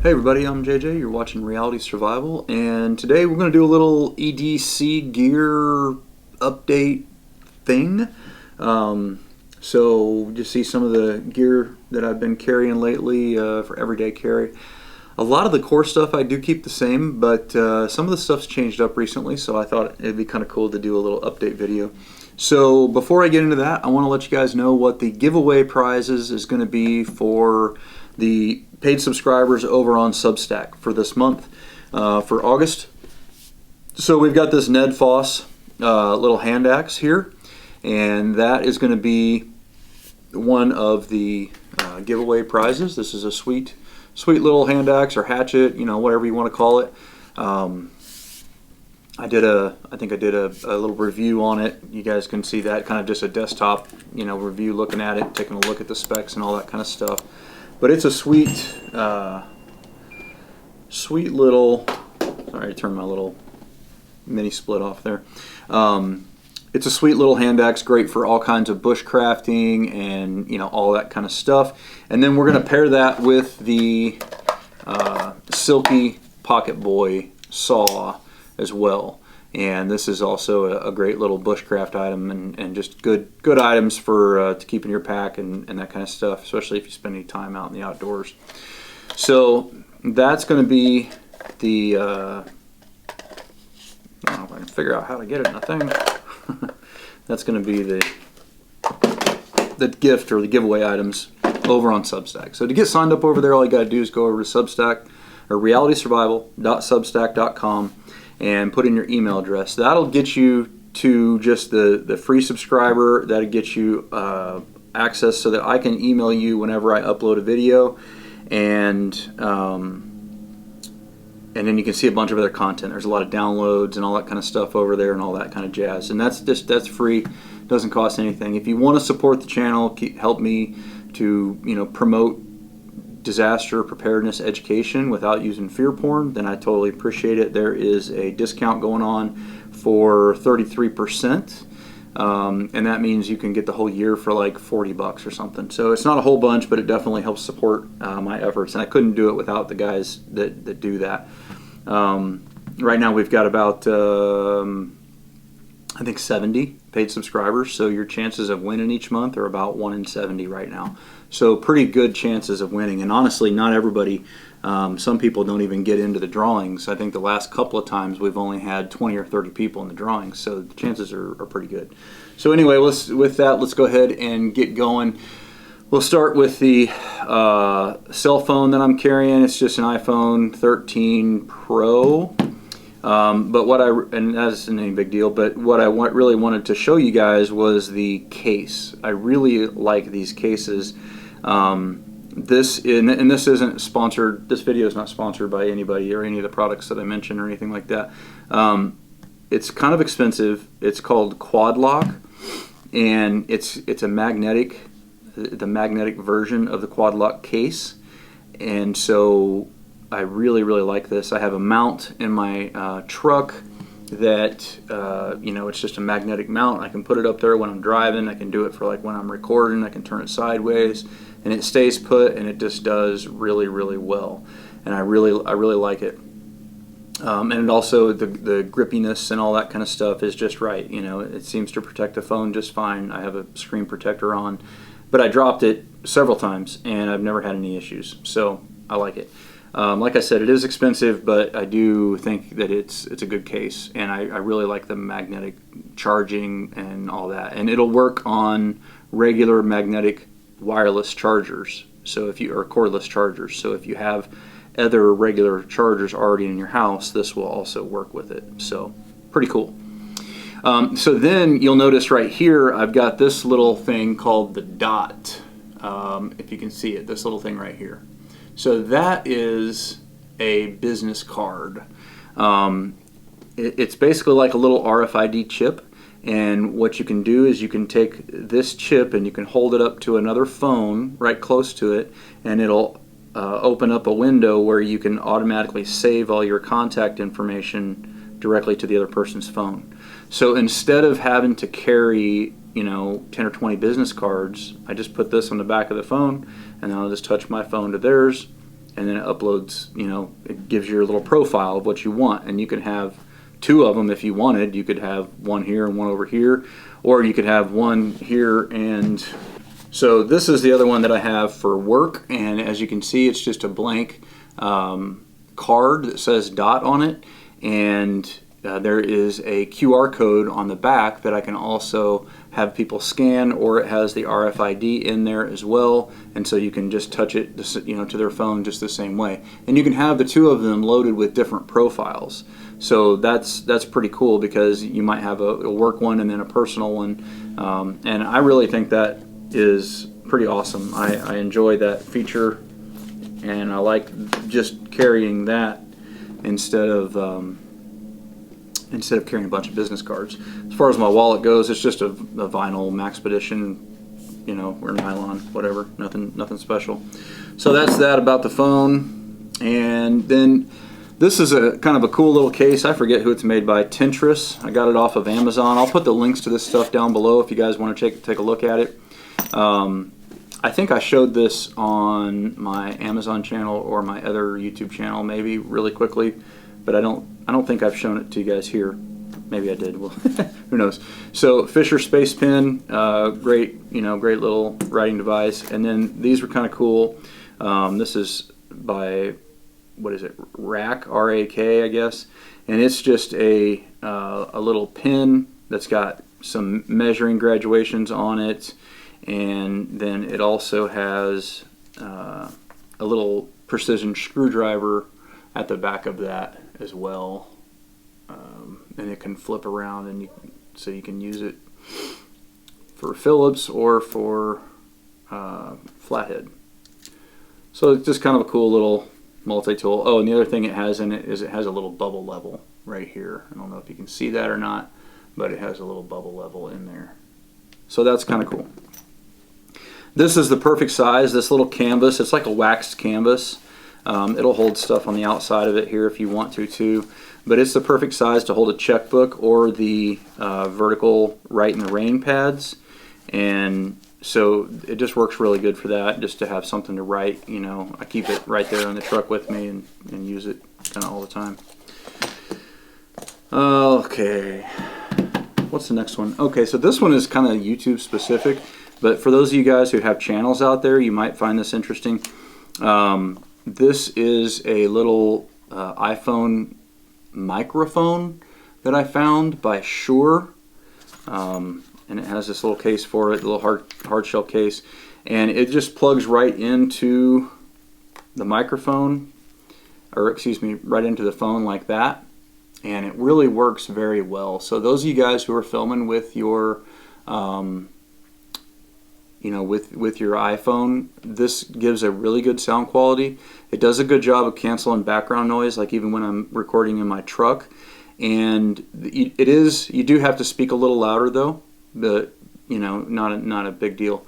Hey everybody, I'm JJ, you're watching Reality Survival, and today we're going to do a little EDC gear update thing. So just see some of the gear that I've been carrying lately for everyday carry. A lot of the core stuff I do keep the same, but some of the stuff's changed up recently, so I thought it'd be kind of cool to do a little update video. So before I get into that, I want to let you guys know what the giveaway prizes is going to be for the paid subscribers over on Substack for this month, for August. So we've got this Ned Foss little hand axe here, and that is going to be one of the giveaway prizes. This is a sweet little hand axe or hatchet, you know, whatever you want to call it. I think I did a little review on it. You guys can see that, kind of just a desktop, you know, review, looking at it, taking a look at the specs and all that kind of stuff. But it's a sweet little, sorry, I turned my little mini split off there. It's a sweet little hand axe, great for all kinds of bushcrafting and, you know, all that kind of stuff. And then we're going to pair that with the Silky Pocket Boy saw as well. And this is also a great little bushcraft item, and just good items for to keep in your pack and that kind of stuff, especially if you spend any time out in the outdoors. So that's going to be the I don't know if I can figure out how to get it in the thing. That's going to be the gift or the giveaway items over on Substack. So to get signed up over there, all you got to do is go over to Substack or realitysurvival.substack.com and put in your email address. That'll get you to just the free subscriber. That'll get you access so that I can email you whenever I upload a video, and then you can see a bunch of other content. There's a lot of downloads and all that kind of stuff over there and all that kind of jazz. And that's free, doesn't cost anything. If you want to support the channel, help me to, you know, promote disaster preparedness education without using fear porn, then I totally appreciate it. There is a discount going on for 33%, and that means you can get the whole year for like $40 or something. So it's not a whole bunch, but it definitely helps support my efforts, and I couldn't do it without the guys that do that. Right now we've got about I think 70 paid subscribers, so your chances of winning each month are about 1 in 70 right now. So pretty good chances of winning, and honestly not everybody, some people don't even get into the drawings. I think the last couple of times we've only had 20 or 30 people in the drawings, so the chances are pretty good. So anyway, with that, let's go ahead and get going. We'll start with the cell phone that I'm carrying. It's just an iPhone 13 Pro. And that isn't any big deal, but what I really wanted to show you guys was the case. I really like these cases. This isn't sponsored. This video is not sponsored by anybody or any of the products that I mentioned or anything like that. It's kind of expensive. It's called Quad Lock, and it's the magnetic version of the Quad Lock case, and so I really like this. I have a mount in my truck that you know, it's just a magnetic mount. I can put it up there when I'm driving. I can do it for like when I'm recording. I can turn it sideways, and it stays put, and it just does really well. And I really like it. And it also, the grippiness and all that kind of stuff is just right. You know, it seems to protect the phone just fine. I have a screen protector on, but I dropped it several times, and I've never had any issues. So I like it. Like I said, it is expensive, but I do think that it's a good case, and I really like the magnetic charging and all that. And it'll work on regular magnetic wireless chargers, so if you, or cordless chargers. So if you have other regular chargers already in your house, this will also work with it. So pretty cool. So then you'll notice right here, I've got this little thing called the dot. If you can see it, this little thing right here. So that is a business card. It's basically like a little RFID chip, and what you can do is you can take this chip and you can hold it up to another phone right close to it, and it'll open up a window where you can automatically save all your contact information directly to the other person's phone. So instead of having to carry, you know, 10 or 20 business cards, I just put this on the back of the phone, and then I'll just touch my phone to theirs, and then it uploads, you know, it gives you a little profile of what you want, and you can have two of them if you wanted. You could have one here and one over here, or you could have one here. And so this is the other one that I have for work, and as you can see, it's just a blank card that says dot on it, and there is a QR code on the back that I can also have people scan, or it has the RFID in there as well, and so you can just touch it, you know, to their phone just the same way. And you can have the two of them loaded with different profiles. So that's pretty cool, because you might have a work one and then a personal one, and I really think that is pretty awesome. I enjoy that feature, and I like just carrying that instead of carrying a bunch of business cards. As far as my wallet goes, it's just a vinyl Maxpedition, you know, or nylon, whatever, nothing special. So that's that about the phone. And then this is a kind of a cool little case. I forget who it's made by, Tintris. I got it off of Amazon. I'll put the links to this stuff down below if you guys want to take a look at it. I think I showed this on my Amazon channel or my other YouTube channel, maybe really quickly, but I don't think I've shown it to you guys here. Maybe I did. Well, who knows? So Fisher Space Pen, great, you know, great little writing device. And then these were kind of cool. This is by, what is it? RAK, R-A-K, I guess. And it's just a little pen that's got some measuring graduations on it, and then it also has a little precision screwdriver at the back of that as well, and it can flip around, and so you can use it for Phillips or for flathead. So it's just kind of a cool little multi-tool. Oh, and the other thing it has in it is it has a little bubble level right here. I don't know if you can see that or not, but it has a little bubble level in there. So that's kind of cool. This is the perfect size, this little canvas. It's like a waxed canvas. It'll hold stuff on the outside of it here if you want to too, but it's the perfect size to hold a checkbook or the vertical write in the rain pads, and so it just works really good for that, just to have something to write. You know, I keep it right there in the truck with me and use it kind of all the time. Okay, what's the next one? Okay, so this one is kind of YouTube specific, but for those of you guys who have channels out there, you might find this interesting. This is a little iPhone microphone that I found by S.E.R.E, and it has this little case for it, a little hard shell case, and it just plugs right into the microphone, or excuse me, right into the phone like that, and it really works very well. So those of you guys who are filming with your you know, with your iPhone, this gives a really good sound quality. It does a good job of canceling background noise, like even when I'm recording in my truck. And you do have to speak a little louder though, but you know, not a big deal.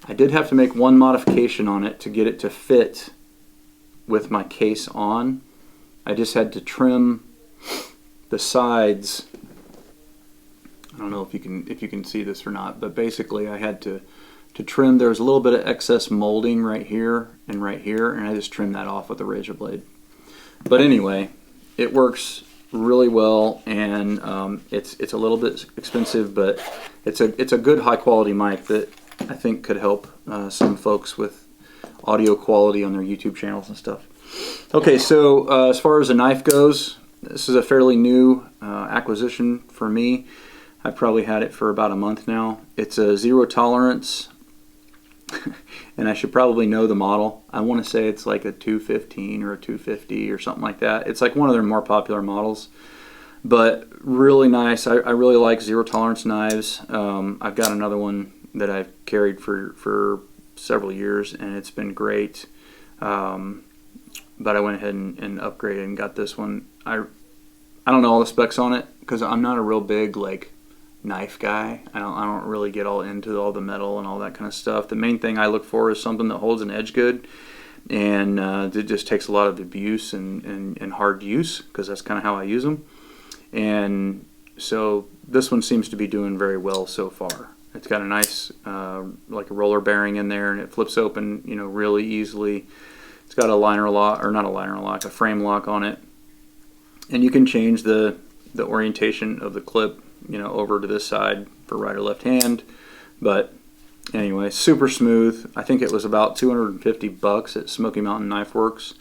I did have to make one modification on it to get it to fit with my case on. I just had to trim the sides. I don't know if you can see this or not, but basically I had to trim. There's a little bit of excess molding right here, and I just trimmed that off with a razor blade. But anyway, it works really well, and it's a little bit expensive, but it's a good high quality mic that I think could help some folks with audio quality on their YouTube channels and stuff. Okay, so as far as a knife goes, this is a fairly new acquisition for me. I've probably had it for about a month now. It's a 0 tolerance, and I should probably know the model. I want to say it's like a 215 or a 250 or something like that. It's like one of their more popular models, but really nice. I really like 0 tolerance knives. I've got another one that I've carried for several years, and it's been great. But I went ahead and upgraded and got this one. I don't know all the specs on it because I'm not a real big like knife guy. I don't really get all into all the metal and all that kind of stuff. The main thing I look for is something that holds an edge good, and it just takes a lot of abuse and hard use, because that's kind of how I use them. And so this one seems to be doing very well so far. It's got a nice like a roller bearing in there, and it flips open, you know, really easily. It's got a liner lock, or not a liner lock, a frame lock on it. And you can change the orientation of the clip, you know, over to this side for right or left hand. But anyway, super smooth. I think it was about $250 at Smoky Mountain Knife Works.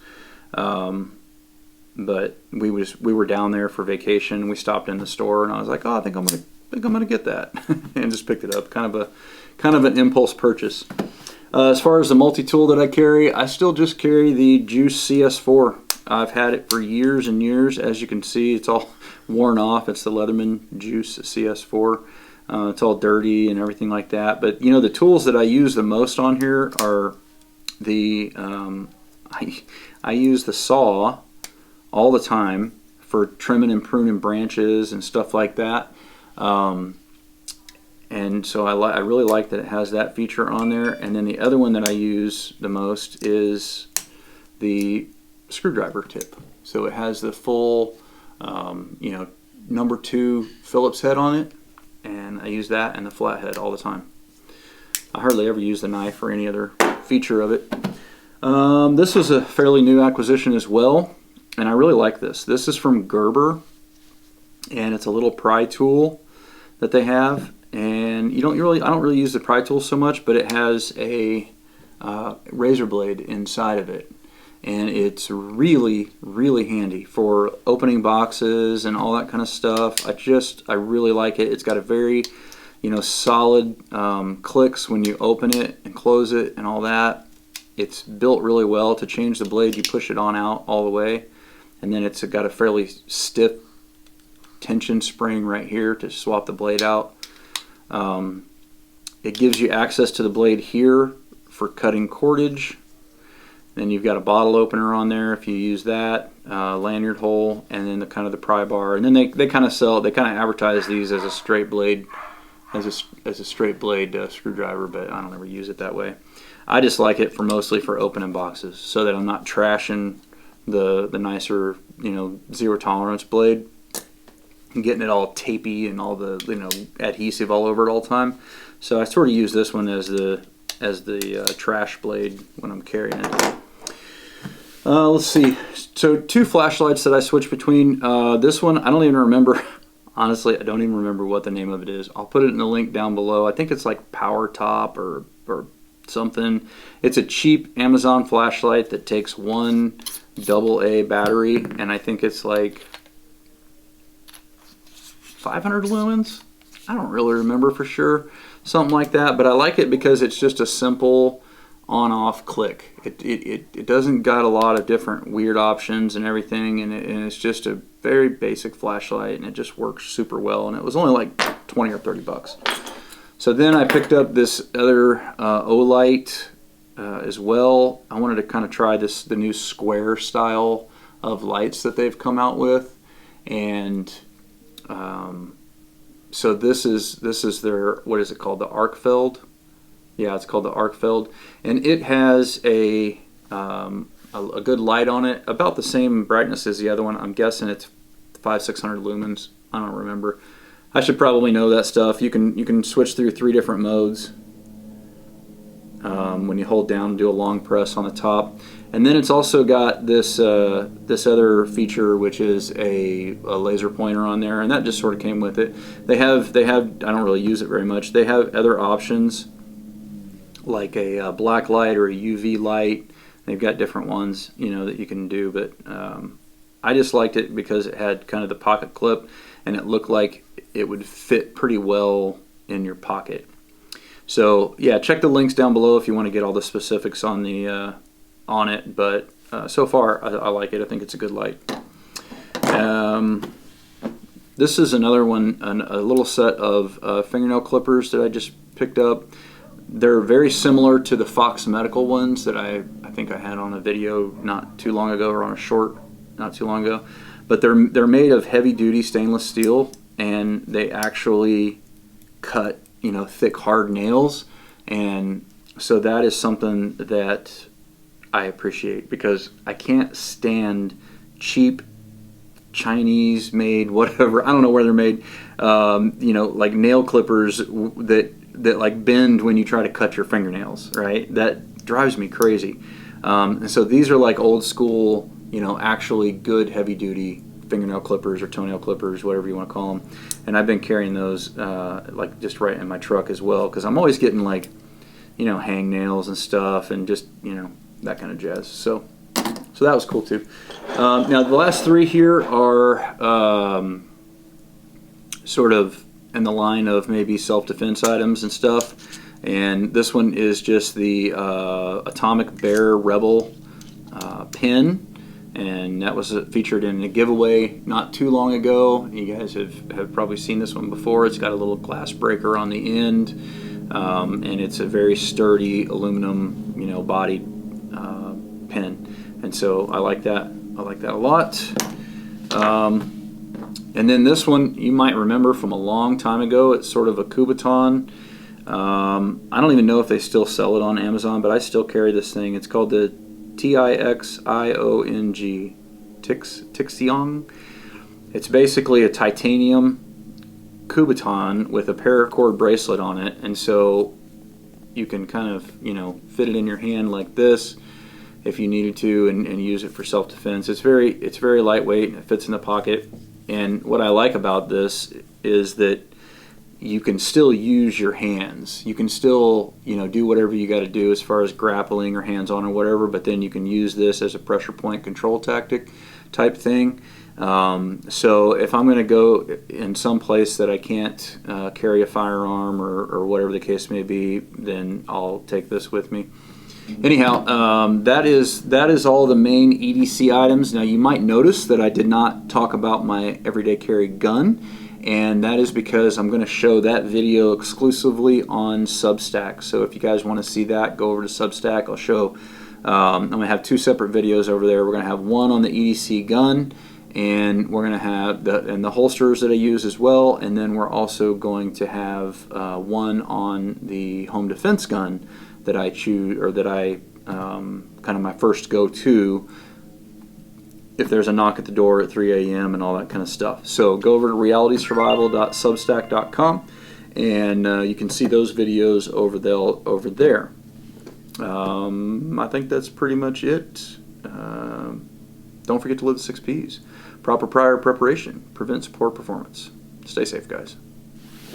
But we were down there for vacation. We stopped in the store, and I was like, oh, I think I'm gonna get that, and just picked it up. Kind of an impulse purchase. As far as the multi-tool that I carry, I still just carry the Jase CS4. I've had it for years and years. As you can see, it's all worn off. It's the Leatherman Jase CS4. It's all dirty and everything like that. But you know, the tools that I use the most on here are the I use the saw all the time for trimming and pruning branches and stuff like that. And so I really like that it has that feature on there. And then the other one that I use the most is the screwdriver tip. So it has the full, you know, number 2 Phillips head on it, and I use that and the flathead all the time. I hardly ever use the knife or any other feature of it. This was a fairly new acquisition as well, and I really like this. This is from Gerber, and it's a little pry tool that they have. And I don't really use the pry tool so much, but it has a razor blade inside of it, and it's really, really handy for opening boxes and all that kind of stuff. I really like it. It's got a very, you know, solid clicks when you open it and close it and all that. It's built really well. To change the blade, you push it on out all the way, and then it's got a fairly stiff tension spring right here to swap the blade out. It gives you access to the blade here for cutting cordage. Then you've got a bottle opener on there if you use that, lanyard hole, and then the kind of the pry bar. And then they kind of advertise these as a straight blade, as a straight blade screwdriver, but I don't ever use it that way. I just like it mostly for opening boxes, so that I'm not trashing the nicer, you know, zero tolerance blade and getting it all tapey and all the, you know, adhesive all over it all the time. So I sort of use this one as the trash blade when I'm carrying it. Let's see. So 2 flashlights that I switch between. This one, I don't even remember. Honestly, I don't even remember what the name of it is. I'll put it in the link down below. I think it's like Power Top or something. It's a cheap Amazon flashlight that takes 1 AA battery, and I think it's like 500 lumens. I don't really remember for sure. Something like that, but I like it because it's just a simple on-off click. It doesn't got a lot of different weird options and everything, and it's just a very basic flashlight, and it just works super well, and it was only like 20 or 30 bucks. So then I picked up this other Olight as well. I wanted to kind of try the new square style of lights that they've come out with, and so this is their, what is it called, the Arcfeld? Yeah, it's called the Arcfeld, and it has a good light on it, about the same brightness as the other one. I'm guessing it's 500-600 lumens. I don't remember. I should probably know that stuff. You can switch through 3 different modes when you hold down and do a long press on the top. And then it's also got this this other feature, which is a laser pointer on there, and that just sort of came with it. They have I don't really use it very much. They have other options like a black light or a UV light. They've got different ones, you know, that you can do, but I just liked it because it had kind of the pocket clip, and it looked like it would fit pretty well in your pocket. So yeah, check the links down below if you want to get all the specifics on the on it, but so far I like it. I think it's a good light. This is another one, a little set of fingernail clippers that I just picked up. They're very similar to the Fox Medical ones that I think I had on a video not too long ago, or on a short not too long ago. But they're made of heavy-duty stainless steel, and they actually cut, you know, thick, hard nails, and so that is something that I appreciate, because I can't stand cheap Chinese made, whatever, I don't know where they're made, you know, like nail clippers that like bend when you try to cut your fingernails, right? That drives me crazy. And so these are like old school, you know, actually good heavy duty fingernail clippers or toenail clippers, whatever you want to call them. And I've been carrying those like just right in my truck as well, because I'm always getting like, you know, hang nails and stuff, and just, you know, that kind of jazz. So that was cool too. Now the last three here are sort of in the line of maybe self-defense items and stuff. And this one is just the Atomic Bear Rebel pin. And that was featured in a giveaway not too long ago. You guys have probably seen this one before. It's got a little glass breaker on the end, and it's a very sturdy aluminum, you know, bodied pin. And so I like that. I like that a lot. And then this one you might remember from a long time ago. It's sort of a Kubotan. I don't even know if they still sell it on Amazon, but I still carry this thing. It's called the TIXION, TIXION. It's basically a titanium Kubotan with a paracord bracelet on it, and so you can kind of, you know, fit it in your hand like this if you needed to, and use it for self-defense. It's very lightweight, and it fits in the pocket. And what I like about this is that you can still use your hands. You can still, you know, do whatever you got to do as far as grappling or hands-on or whatever, but then you can use this as a pressure point control tactic type thing. So if I'm going to go in some place that I can't carry a firearm or whatever the case may be, then I'll take this with me. Anyhow, that is all the main EDC items. Now you might notice that I did not talk about my everyday carry gun, and that is because I'm going to show that video exclusively on Substack. So if you guys want to see that, go over to Substack. I'll show, I'm going to have two separate videos over there. We're going to have one on the EDC gun, and we're going to have the holsters that I use as well, and then we're also going to have one on the home defense gun that I choose, or that I kind of my first go-to if there's a knock at the door at 3 a.m. and all that kind of stuff. So go over to realitysurvival.substack.com, and you can see those videos over there. I think that's pretty much it. Don't forget to live the 6 Ps. Proper prior preparation prevents poor performance. Stay safe, guys.